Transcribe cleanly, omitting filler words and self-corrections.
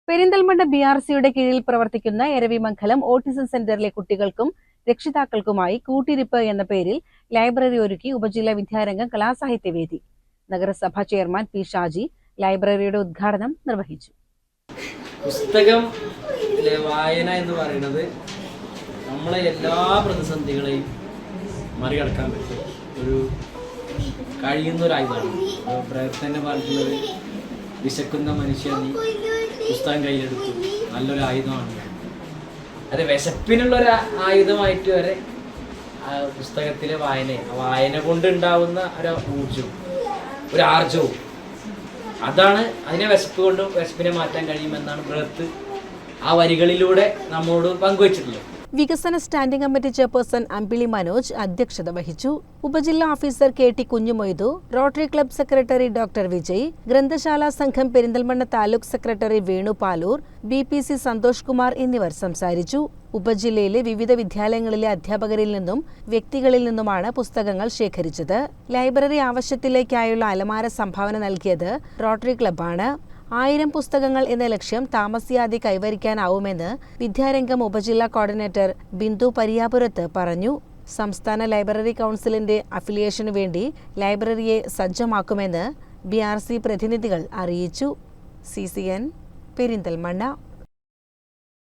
പെരിന്തൽമണ്ണ BRCയുടെ കീഴിൽ പ്രവർത്തിക്കുന്ന എരവിമംഗലം ഓട്ടിസം സെന്ററിലെ കുട്ടികൾക്കും രക്ഷിതാക്കൾക്കുമായി കൂട്ടിരിപ്പ് എന്ന പേരിൽ ലൈബ്രറി ഒരുക്കി ഉപജില്ലാ വിദ്യാരംഗം കലാസാഹിത്യവേദി. നഗരസഭാ ചെയർമാൻ P. ഷാജി ലൈബ്രറിയുടെ ഉദ്ഘാടനം നിർവഹിച്ചു. പുസ്തകം വായന എന്ന് പറയുന്നത് നമ്മളെ എല്ലാ പ്രതിസന്ധികളെയും മറികടക്കാൻ പറ്റും ഒരു കഴിയുന്നൊരു ആയുധമാണ്. പ്രയത്നം പറഞ്ഞിട്ടുള്ളത് വിശക്കുന്ന മനുഷ്യൻ പുസ്തകം കയ്യിലെടുത്തു നല്ലൊരു ആയുധമാണ്. അത് വിശപ്പിനുള്ളൊരു ആയുധമായിട്ട് വരെ പുസ്തകത്തിലെ വായന കൊണ്ടുണ്ടാവുന്ന ഒരു ഊർജവും ഒരു ആർജവും അതാണ്. അതിനെ വിശപ്പിനെ മാറ്റാൻ കഴിയുമെന്നാണ് ബൃഹത്ത് ആ വരികളിലൂടെ നമ്മോട് പങ്കുവച്ചിട്ടുള്ളത്. വികസന standing committee chairperson Ambili Manoj അധ്യക്ഷത വഹിച്ചു. ഉപജില്ലാ officer KT Kunhumoythu, rotary club secretary doctor Vijay, ഗ്രന്ഥശാല സംഘം പെരിന്തൽമണ്ണ താലൂക്ക് സെക്രട്ടറി വേണു പാലൂർ, BPC സന്തോഷ് കുമാർ എന്നിവർ സംസാരിച്ചു. ഉപജില്ലയിലെ വിവിധ വിദ്യാലയങ്ങളിലെ അധ്യാപകരിൽ നിന്നും വ്യക്തികളിൽ നിന്നുമാണ് പുസ്തകങ്ങൾ ശേഖരിച്ചത്. ലൈബ്രറി ആവശ്യത്തിലേക്കായുള്ള അലമാര സംഭാവന നൽകിയത് റോട്ടറി ക്ലബ്ബാണ്. 1000 പുസ്തകങ്ങൾ എന്ന ലക്ഷ്യം താമസിയാതെ കൈവരിക്കാനാവുമെന്ന് വിദ്യാരംഗം ഉപജില്ലാ കോർഡിനേറ്റർ ബിന്ദു പരിയാപുരത്ത് പറഞ്ഞു. സംസ്ഥാന ലൈബ്രറി കൗൺസിലിന്റെ അഫിലിയേഷനു വേണ്ടി ലൈബ്രറിയെ സജ്ജമാക്കുമെന്ന് BRC പ്രതിനിധികൾ അറിയിച്ചു. CCN പെരിന്തൽമണ്ണ.